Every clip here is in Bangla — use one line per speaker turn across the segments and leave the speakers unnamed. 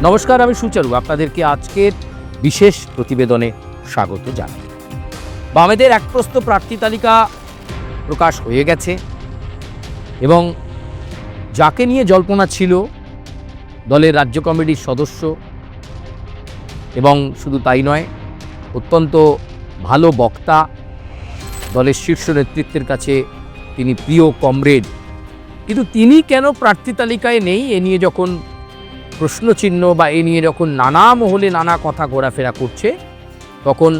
নমস্কার, আমি সুচারু আপনাদেরকে আজকের বিশেষ প্রতিবেদনে স্বাগত জানাই। বামেদের একপ্রস্থ প্রার্থী তালিকা প্রকাশ হয়ে গেছে এবং যাকে নিয়ে জল্পনা ছিল দলের রাজ্য কমিটির সদস্য, এবং শুধু তাই নয়, অত্যন্ত ভালো বক্তা, দলের শীর্ষ নেতৃত্বের কাছে তিনি প্রিয় কমরেড, কিন্তু তিনি কেন প্রার্থী তালিকায় নেই এ নিয়ে যখন প্রশ্নচিহ্ন বা এ নিয়ে যখন নানা মহলে নানা কথা ঘোরাফেরা করছে, তখন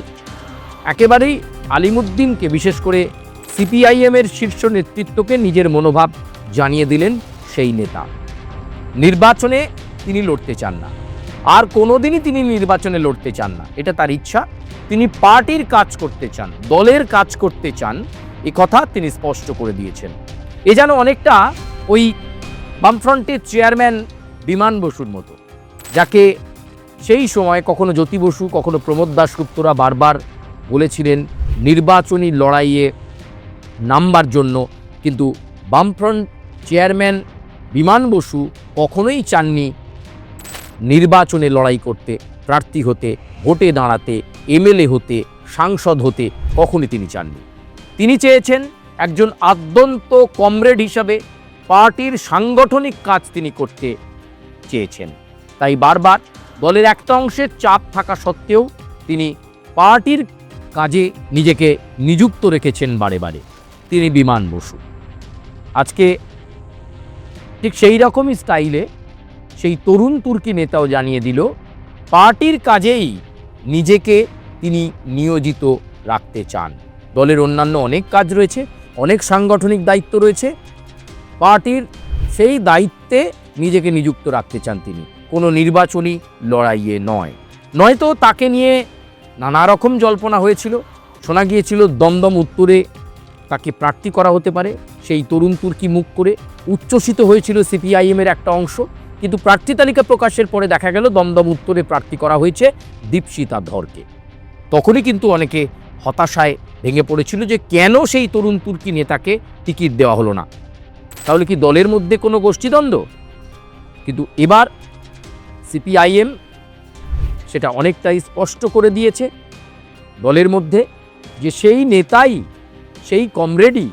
একেবারেই আলিমুদ্দিনকে, বিশেষ করে সিপিআইএমের শীর্ষ নেতৃত্বকে নিজের মনোভাব জানিয়ে দিলেন সেই নেতা। নির্বাচনে তিনি লড়তে চান না, আর কোনোদিনই তিনি নির্বাচনে লড়তে চান না, এটা তার ইচ্ছা। তিনি পার্টির কাজ করতে চান, দলের কাজ করতে চান, এ কথা তিনি স্পষ্ট করে দিয়েছেন। এ যেন অনেকটা ওই বামফ্রন্টের চেয়ারম্যান বিমান বসুর মতো, যাকে সেই সময় কখনো জ্যোতি বসু, কখনো প্রমোদ দাশগুপ্তরা বারবার বলেছিলেন নির্বাচনী লড়াইয়ে নামবার জন্য, কিন্তু বামফ্রন্ট চেয়ারম্যান বিমান বসু কখনোই চাননি নির্বাচনে লড়াই করতে, প্রার্থী হতে, ভোটে দাঁড়াতে, এমএলএ হতে, সাংসদ হতে, কখনই তিনি চাননি। তিনি চেয়েছেন একজন আদ্যন্ত কমরেড হিসাবে পার্টির সাংগঠনিক কাজ তিনি করতে চেয়েছেন। তাই বারবার দলের একটা অংশের চাপ থাকা সত্ত্বেও তিনি পার্টির কাজে নিজেকে নিযুক্ত রেখেছেন বারে বারে। তিনি বিমান বসু। আজকে ঠিক সেই রকমই স্টাইলে সেই তরুণ তুর্কি নেতাও জানিয়ে দিল পার্টির কাজেই নিজেকে তিনি নিয়োজিত রাখতে চান। দলের অন্যান্য অনেক কাজ রয়েছে, অনেক সাংগঠনিক দায়িত্ব রয়েছে, পার্টির সেই দায়িত্বে নিজেকে নিযুক্ত রাখতে চান তিনি, কোনো নির্বাচনী লড়াইয়ে নয়। নয়তো তাকে নিয়ে নানা রকম জল্পনা হয়েছিল, শোনা গিয়েছিল দমদম উত্তরে তাকে প্রার্থী করা হতে পারে, সেই তরুণ তুর্কি মুখ করে উচ্ছ্বসিত হয়েছিল সিপিআইএমের একটা অংশ, কিন্তু প্রার্থী তালিকা প্রকাশের পরে দেখা গেল দমদম উত্তরে প্রার্থী করা হয়েছে দীপশিতা ধরকে। তখনই কিন্তু অনেকে হতাশায় ভেঙে পড়েছিল যে কেন সেই তরুণ তুর্কি নেতাকে টিকিট দেওয়া হলো না, তাহলে কি দলের মধ্যে কোনো গোষ্ঠীদ্বন্দ্ব? কিন্তু এবার সিপিআইএম সেটা অনেকটাই স্পষ্ট করে দিয়েছে দলের মধ্যে, যে সেই নেতাই, সেই কমরেডই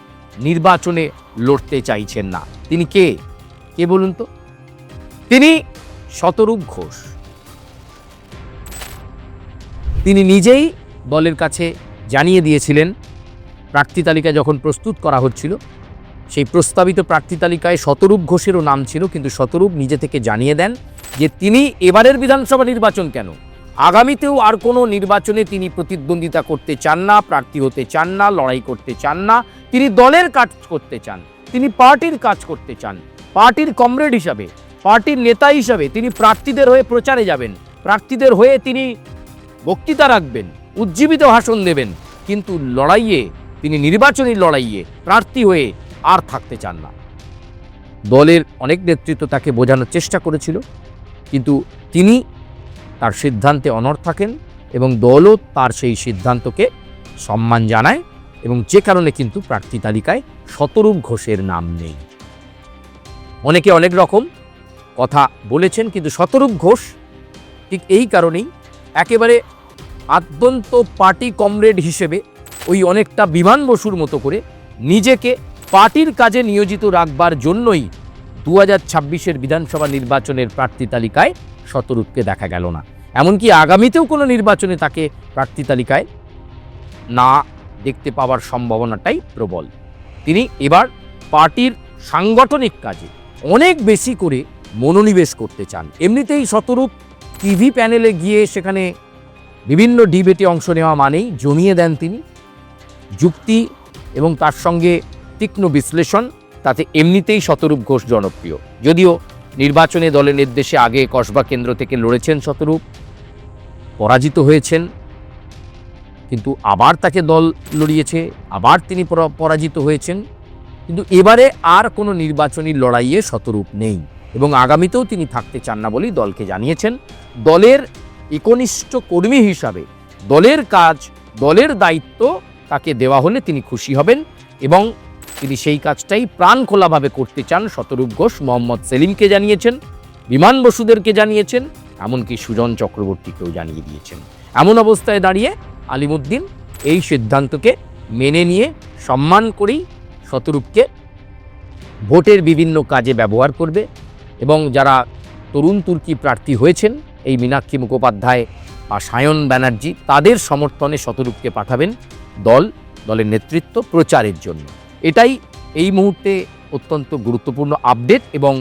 নির্বাচনে লড়তে চাইছেন না। তিনি কে বলুন তো? তিনি শতরূপ ঘোষ। তিনি নিজেই দলের কাছে জানিয়ে দিয়েছিলেন, প্রার্থী তালিকা যখন প্রস্তুত করা হচ্ছিল সেই প্রস্তাবিত প্রার্থী তালিকায় শতরূপ ঘোষেরও নাম ছিল, কিন্তু শতরূপ নিজে থেকে জানিয়ে দেন যে তিনি এবারের বিধানসভা নির্বাচন কেন, আগামীতেও আর কোনো নির্বাচনে তিনি প্রতিদ্বন্দ্বিতা করতে চান না, প্রার্থী হতে চান না, লড়াই করতে চান না। তিনি দলের কাজ করতে চান, তিনি পার্টির কাজ করতে চান। পার্টির কমরেড হিসাবে, পার্টির নেতা হিসাবে তিনি প্রার্থীদের হয়ে প্রচারে যাবেন, প্রার্থীদের হয়ে তিনি বক্তৃতা রাখবেন, উজ্জীবিত ভাষণ দেবেন, কিন্তু লড়াইয়ে, তিনি নির্বাচনী লড়াইয়ে প্রার্থী হয়ে আর থাকতে চান না। দলের অনেক নেতৃত্ব তাকে বোঝানোর চেষ্টা করেছিল, কিন্তু তিনি তার সিদ্ধান্তে অনড় থাকেন এবং দলও তার সেই সিদ্ধান্তকে সম্মান জানায়, এবং যে কারণে কিন্তু প্রার্থী তালিকায় শতরূপ ঘোষের নাম নেই। অনেকে অনেক রকম কথা বলেছেন, কিন্তু শতরূপ ঘোষ ঠিক এই কারণেই একেবারে আদ্যন্ত পার্টি কমরেড হিসেবে ওই অনেকটা বিমান বসুর মতো করে নিজেকে পার্টির কাজে নিয়োজিত রাখবার জন্যই 2026-এর বিধানসভা নির্বাচনের প্রার্থী তালিকায় শতরূপকে দেখা গেল না। এমনকি আগামীতেও কোনো নির্বাচনে তাকে প্রার্থী তালিকায় না দেখতে পাওয়ার সম্ভাবনাটাই প্রবল। তিনি এবার পার্টির সাংগঠনিক কাজে অনেক বেশি করে মনোনিবেশ করতে চান। এমনিতেই শতরূপ টিভি প্যানেলে গিয়ে সেখানে বিভিন্ন ডিবেটে অংশ নেওয়া মানেই জমিয়ে দেন তিনি যুক্তি এবং তার সঙ্গে তীক্ষ্ণ বিশ্লেষণ, তাতে এমনিতেই শতরূপ ঘোষ জনপ্রিয়। যদিও নির্বাচনে দলের নির্দেশে আগে কসবা কেন্দ্র থেকে লড়েছেন শতরূপ, পরাজিত হয়েছেন, কিন্তু আবার তাকে দল লড়িয়েছে, আবার তিনি পরাজিত হয়েছেন, কিন্তু এবারে আর কোনো নির্বাচনী লড়াইয়ে শতরূপ নেই এবং আগামীতেও তিনি থাকতে চান না বলেই দলকে জানিয়েছেন। দলের একনিষ্ঠ কর্মী হিসাবে দলের কাজ, দলের দায়িত্ব তাকে দেওয়া হলে তিনি খুশি হবেন এবং তিনি সেই কাজটাই প্রাণখোলাভাবে করতে চান। শতরূপ ঘোষ মোহাম্মদ সেলিমকে জানিয়েছেন, বিমান বসুদেরকে জানিয়েছেন এমনকি সুজন চক্রবর্তীকেও জানিয়ে দিয়েছেন। এমন অবস্থায় দাঁড়িয়ে আলিমুদ্দিন এই সিদ্ধান্তকে মেনে নিয়ে সম্মান করেই শতরূপকে ভোটের বিভিন্ন কাজে ব্যবহার করবে এবং যারা তরুণ তুর্কি প্রার্থী হয়েছেন এই মীনাক্ষী মুখোপাধ্যায় বা সায়ন ব্যানার্জি, তাদের সমর্থনে শতরূপকে পাঠাবেন দলের নেতৃত্ব প্রচারের জন্য। এটাই এই মুহূর্তে অত্যন্ত গুরুত্বপূর্ণ আপডেট। এবং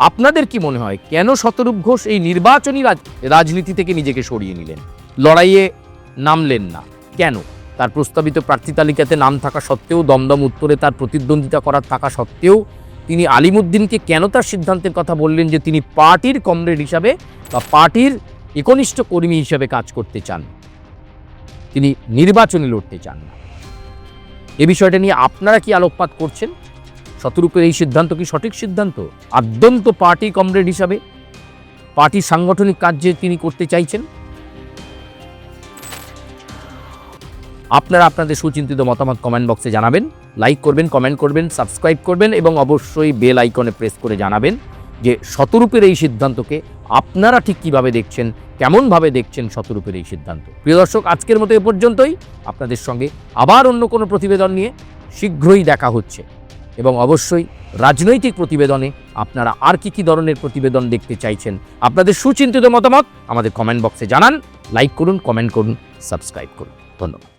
আপনাদের কি মনে হয় কেন শতরূপ ঘোষ এই নির্বাচনী রাজনীতি থেকে নিজেকে সরিয়ে নিলেন, লড়াইয়ে নামলেন না কেন? তার প্রস্তাবিত প্রার্থী তালিকাতে নাম থাকা সত্ত্বেও, দমদম উত্তরে তার প্রতিদ্বন্দ্বিতা করার থাকা সত্ত্বেও তিনি আলিমুদ্দিনকে কেন তার সিদ্ধান্তের কথা বললেন যে তিনি পার্টির কমরেড হিসাবে বা পার্টির একনিষ্ঠ কর্মী হিসাবে কাজ করতে চান, তিনি নির্বাচনে লড়তে চান না? এ বিষয়টা নিয়ে আপনারা কি আলোকপাত করছেন? শতরূপের এই সিদ্ধান্ত কি সঠিক সিদ্ধান্ত? আদ্যন্ত পার্টি কমরেড হিসাবে পার্টির সাংগঠনিক কাজ যে তিনি করতে চাইছেন? আপনারা আপনাদের সুচিন্তিত মতামত কমেন্ট বক্সে জানাবেন। লাইক করবেন, কমেন্ট করবেন, সাবস্ক্রাইব করবেন এবং অবশ্যই বেল আইকনে প্রেস করে জানাবেন যে শতরূপের এই সিদ্ধান্তকে আপনারা ঠিক কীভাবে দেখছেন, কেমনভাবে দেখছেন শতরূপের এই সিদ্ধান্ত। প্রিয় দর্শক, আজকের মতো এ পর্যন্তই। আপনাদের সঙ্গে আবার অন্য কোনো প্রতিবেদন নিয়ে শীঘ্রই দেখা হচ্ছে। এবং অবশ্যই রাজনৈতিক প্রতিবেদনে আপনারা আর কি ধরনের প্রতিবেদন দেখতে চাইছেন, আপনাদের সুচিন্তিত মতামত আমাদের কমেন্ট বক্সে জানান। লাইক করুন, কমেন্ট করুন, সাবস্ক্রাইব করুন। ধন্যবাদ।